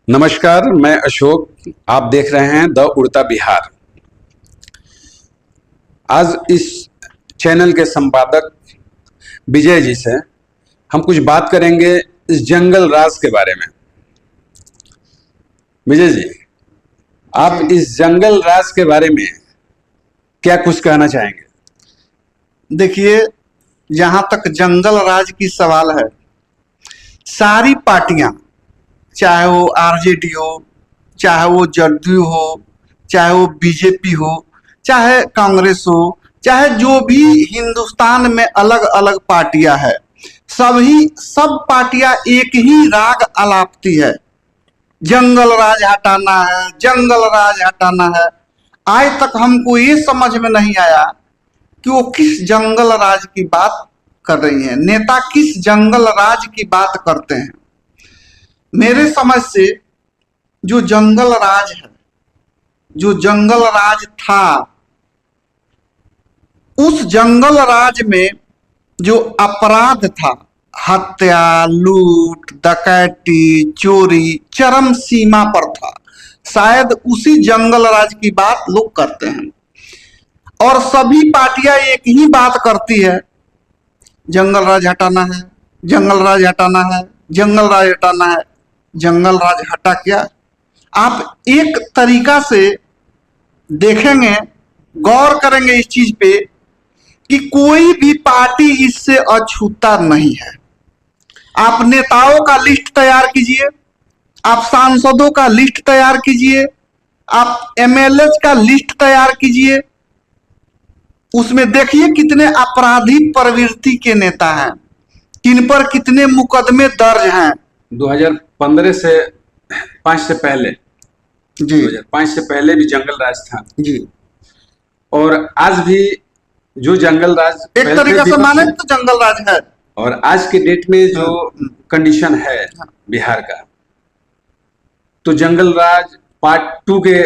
नमस्कार, मैं अशोक। आप देख रहे हैं द उड़ता बिहार। आज इस चैनल के संपादक विजय जी से हम कुछ बात करेंगे इस जंगल राज के बारे में। विजय जी, आप इस जंगल राज के बारे में क्या कुछ कहना चाहेंगे? देखिए, जहां तक जंगल राज की सवाल है, सारी पार्टियां, चाहे वो आरजेडी हो, चाहे वो जदयू हो, चाहे वो बीजेपी हो, चाहे कांग्रेस हो, चाहे जो भी हिंदुस्तान में अलग अलग पार्टियां है, सब पार्टियां एक ही राग आलापती है, जंगल राज हटाना है, जंगल राज हटाना है। आज तक हमको ये समझ में नहीं आया कि वो किस जंगल राज की बात कर रही हैं, नेता किस जंगल राज की बात करते हैं। मेरे समझ से जो जंगल राज है, जो जंगल राज था, उस जंगल राज में जो अपराध था, हत्या, लूट, डकैती, चोरी चरम सीमा पर था। शायद उसी जंगल राज की बात लोग करते हैं और सभी पार्टियां एक ही बात करती है, जंगल राज हटाना है, जंगल राज हटाना है, जंगल राज हटाना है। जंगल राज हटा क्या? आप एक तरीका से देखेंगे, गौर करेंगे इस चीज पे कि कोई भी पार्टी इससे अछूता नहीं है। आप नेताओं का लिस्ट तैयार कीजिए, आप सांसदों का लिस्ट तैयार कीजिए, आप एमएलए का लिस्ट तैयार कीजिए, उसमें देखिए कितने आपराधिक प्रवृत्ति के नेता हैं, किन पर कितने मुकदमे दर्ज हैं। 2015 से 5 से पहले जी, 2005 से पहले भी जंगल राज था जी, और आज भी जो जंगल राज एक तरीका से माने तो जंगल राज है। और आज के डेट में जो कंडीशन है बिहार का, तो जंगल राज पार्ट 2 के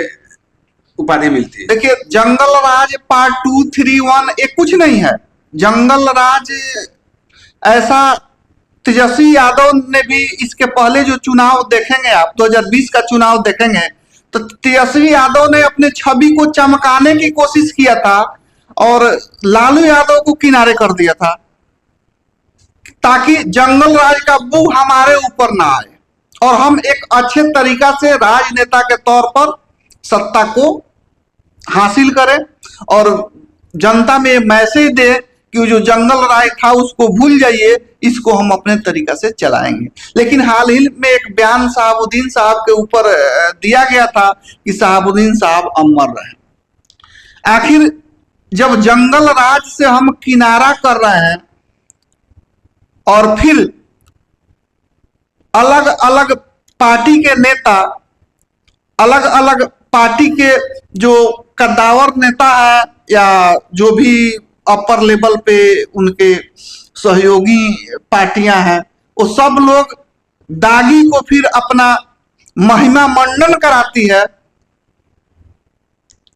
उपाधि मिलती है। देखिए, जंगल राज पार्ट 2, 3, 1 ये कुछ नहीं है। जंगल राज ऐसा तेजस्वी यादव ने भी, इसके पहले जो चुनाव देखेंगे आप, 2020 का चुनाव देखेंगे, तो तेजस्वी यादव ने अपने छवि को चमकाने की कोशिश किया था और लालू यादव को किनारे कर दिया था ताकि जंगल राज का बू हमारे ऊपर ना आए और हम एक अच्छे तरीका से राजनेता के तौर पर सत्ता को हासिल करें और जनता में मैसेज दे कि जो जंगल राज था उसको भूल जाइए, इसको हम अपने तरीका से चलाएंगे। लेकिन हाल ही में एक बयान शहाबुद्दीन साहब के ऊपर दिया गया था कि शहाबुद्दीन साहब अमर रहे। आखिर जब जंगल राज से हम किनारा कर रहे हैं और फिर अलग अलग पार्टी के नेता, अलग अलग पार्टी के जो कद्दावर नेता है या जो भी अपर लेवल पे उनके सहयोगी पार्टियां हैं, वो सब लोग दागी को फिर अपना महिमा मंडन कराती है।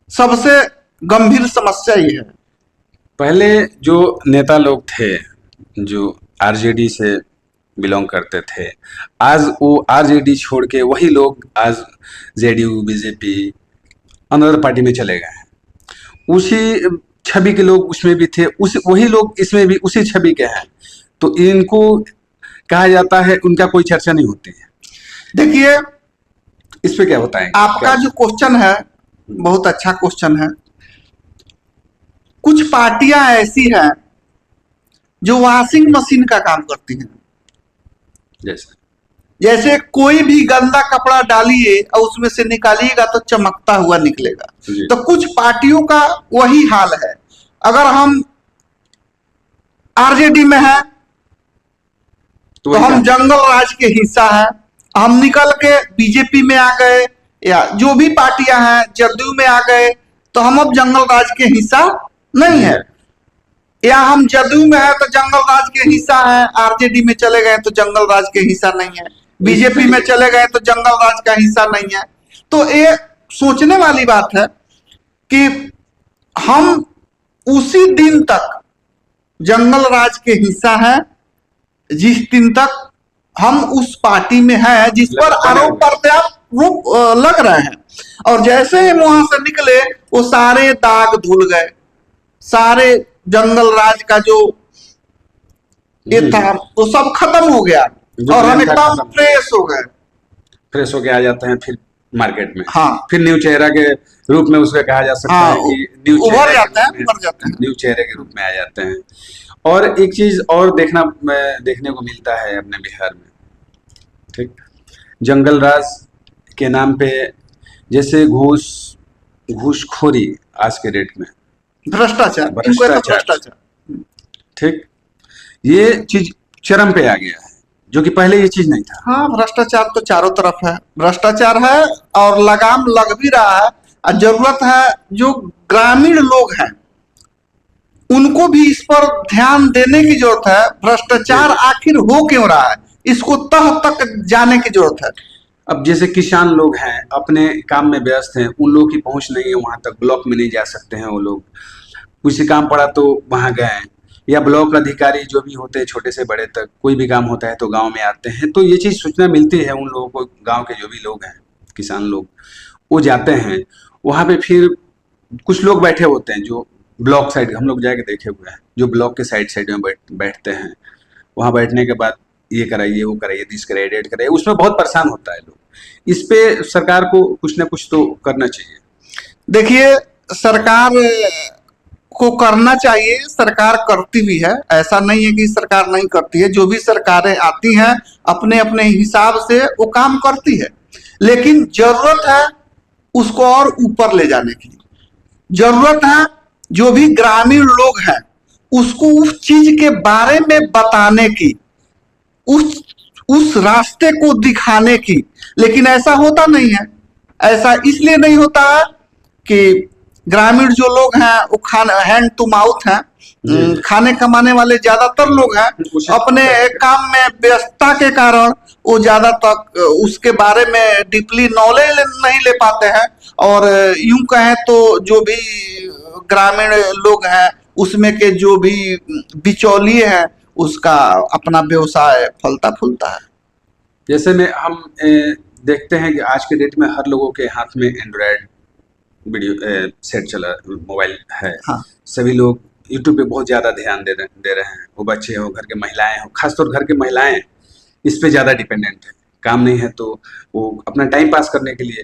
सबसे गंभीर समस्या ये है। पहले जो नेता लोग थे जो आरजेडी से बिलोंग करते थे, आज वो आरजेडी छोड़ के वही लोग आज जेडीयू, बीजेपी, अनदर पार्टी में चले गए हैं। उसी छवि के लोग उसमें भी थे, वही लोग इसमें भी उसी छवि के हैं, तो इनको कहा जाता है, उनका कोई चर्चा नहीं होती है। देखिए, इस पे क्या होता है? आपका जो क्वेश्चन है बहुत अच्छा क्वेश्चन है। कुछ पार्टियां ऐसी हैं जो वॉशिंग मशीन का काम करती हैं। जैसे कोई भी गंदा कपड़ा डालिए और उसमें से निकालिएगा तो चमकता हुआ निकलेगा, तो कुछ पार्टियों का वही हाल है। अगर हम आरजेडी में हैं तो हम जंगल राज के हिस्सा हैं, हम निकल के बीजेपी में आ गए या जो भी पार्टियां हैं जदयू में आ गए तो हम अब जंगल राज के हिस्सा नहीं है, या हम जदयू में है तो जंगल राज के हिस्सा है, आरजेडी में चले गए तो जंगल राज के हिस्सा नहीं है, बीजेपी में चले गए तो जंगल राज का हिस्सा नहीं है। तो ये सोचने वाली बात है कि हम उसी दिन तक जंगल राज के हिस्सा है जिस दिन तक हम उस पार्टी में हैं जिस पर आरोप प्रत्यारोप वो लग रहे हैं। और जैसे ही वहां से निकले वो सारे दाग धुल गए, सारे जंगल राज का जो ये था वो सब खत्म हो गया और हम एकदम फ्रेश हो गए। फ्रेश होके आ जाते हैं फिर मार्केट में। हाँ, फिर न्यू चेहरा के रूप में उसको कहा जा सकता हाँ, है कि न्यू उभर जाते हैं। न्यू चेहरे के रूप में आ जाते हैं। और एक चीज और देखने को मिलता है अपने बिहार में, ठीक, जंगल राज के नाम पे जैसे घूसखोरी आज के डेट में, भ्रष्टाचार, ठीक, ये चीज चरम पे आ गया है, जो कि पहले ये चीज नहीं था। हाँ, भ्रष्टाचार तो चारों तरफ है, भ्रष्टाचार है और लगाम लग भी रहा है। और जरूरत है जो ग्रामीण लोग हैं उनको भी इस पर ध्यान देने की जरूरत है। भ्रष्टाचार आखिर हो क्यों रहा है, इसको तह तक जाने की जरूरत है। अब जैसे किसान लोग हैं, अपने काम में व्यस्त हैं, उन लोगों की पहुंच नहीं है वहां तक, ब्लॉक में नहीं जा सकते हैं वो लोग, कुछ काम पड़ा तो वहां गए, या ब्लॉक अधिकारी जो भी होते हैं छोटे से बड़े तक, कोई भी काम होता है तो गांव में आते हैं, तो ये चीज सूचना मिलती है उन लोगों को। गांव के जो भी लोग हैं, किसान लोग, वो जाते हैं वहां पे, फिर कुछ लोग बैठे होते हैं जो ब्लॉक साइड, हम लोग जाके देखे हुए हैं, जो ब्लॉक के साइड में बैठते हैं। वहां बैठने के बाद ये कराइए, वो कराइए, दिस कराइए, डेट कराइए, उसमें बहुत परेशान होता है लोग। इस पे सरकार को कुछ ना कुछ तो करना चाहिए। देखिए, सरकार को करना चाहिए, सरकार करती भी है, ऐसा नहीं है कि सरकार नहीं करती है। जो भी सरकारें आती हैं अपने अपने हिसाब से वो काम करती है, लेकिन जरूरत है उसको और ऊपर ले जाने की। जरूरत है जो भी ग्रामीण लोग हैं उसको उस चीज के बारे में बताने की, उस रास्ते को दिखाने की। लेकिन ऐसा होता नहीं है। ऐसा इसलिए नहीं होता है कि ग्रामीण जो लोग हैं वो हैंड टू माउथ हैं, खाने कमाने वाले ज्यादातर लोग हैं, अपने काम में व्यस्तता के कारण वो ज्यादा तक उसके बारे में डीपली नॉलेज नहीं ले पाते हैं। और यूं कहें तो जो भी ग्रामीण लोग हैं उसमें के जो भी बिचौलिए हैं उसका अपना व्यवसाय फलता फूलता है। जैसे में हम देखते हैं कि आज के डेट में हर लोगों के हाथ में एंड्रॉयड वीडियो सेट चला, मोबाइल है। हाँ। सभी लोग यूट्यूब पे बहुत ज़्यादा ध्यान दे रहे हैं, वो बच्चे हो, घर के महिलाएं हो, खासतौर घर के महिलाएं इस पे ज़्यादा डिपेंडेंट है। काम नहीं है तो वो अपना टाइम पास करने के लिए,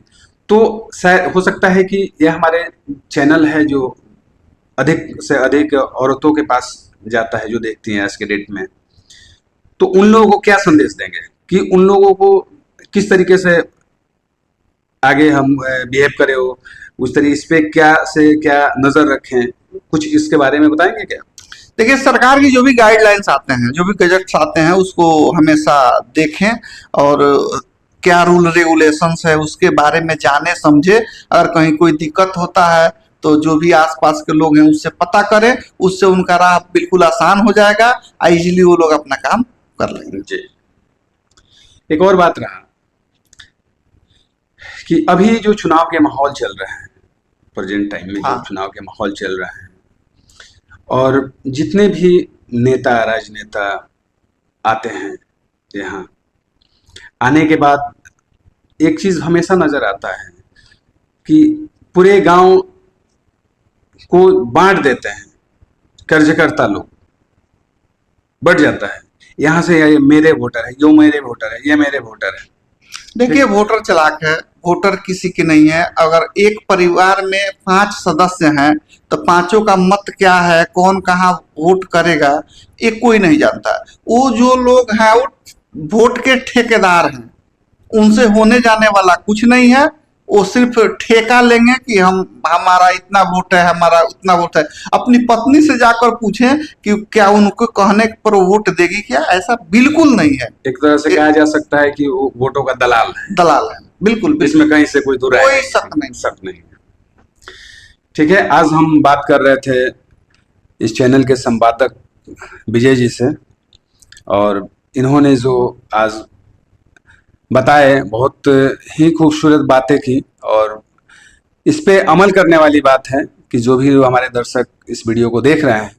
तो शायद हो सकता है कि यह हमारे चैनल है जो अधिक से अधिक औरतों के पास जाता है, जो देखती हैं आज के डेट में। तो उन लोगों को क्या संदेश देंगे कि उन लोगों को किस तरीके से आगे हम बिहेव करें, हो उस तरीके इस पे क्या नजर रखें, कुछ इसके बारे में बताएंगे क्या? देखिए, सरकार की जो भी गाइडलाइंस आते हैं, जो भी गजट्स आते हैं, उसको हमेशा देखें और क्या रूल रेगुलेशंस है उसके बारे में जाने समझे। अगर कहीं कोई दिक्कत होता है तो जो भी आसपास के लोग हैं उससे पता करें, उससे उनका राह बिल्कुल आसान हो जाएगा, इजीली वो लोग अपना काम कर लेंगे। जी, एक और बात रहा कि अभी जो चुनाव के माहौल चल रहे हैं, प्रेजेंट टाइम में जो चुनाव के माहौल चल रहे हैं, और जितने भी नेता राजनेता आते हैं यहाँ, आने के बाद एक चीज हमेशा नजर आता है कि पूरे गांव को बांट देते हैं। कर्जकर्ता लोग बढ़ जाता है, यहाँ से ये मेरे वोटर है, यो मेरे वोटर है, ये मेरे वोटर है। देखिए, वोटर चालाक है, वोटर किसी की नहीं है। अगर एक परिवार में 5 सदस्य हैं तो पांचों का मत क्या है, कौन कहाँ वोट करेगा, ये कोई नहीं जानता। वो जो लोग हैं वो वोट के ठेकेदार हैं, उनसे होने जाने वाला कुछ नहीं है। वो सिर्फ ठेका लेंगे कि हमारा इतना वोट है, हमारा उतना वोट है। अपनी पत्नी से जाकर पूछें कि क्या उनको कहने पर वोट देगी क्या, ऐसा बिल्कुल नहीं है। एक तरह से कहा जा सकता है कि वो वोटों का दलाल है। बिल्कुल, इसमें कहीं से कोई शक नहीं। ठीक है, आज हम बात कर रहे थे इस चैनल के संपादक विजय जी से, और इन्होंने जो आज बताए बहुत ही खूबसूरत बातें की, और इस पे अमल करने वाली बात है कि जो भी हमारे दर्शक इस वीडियो को देख रहे हैं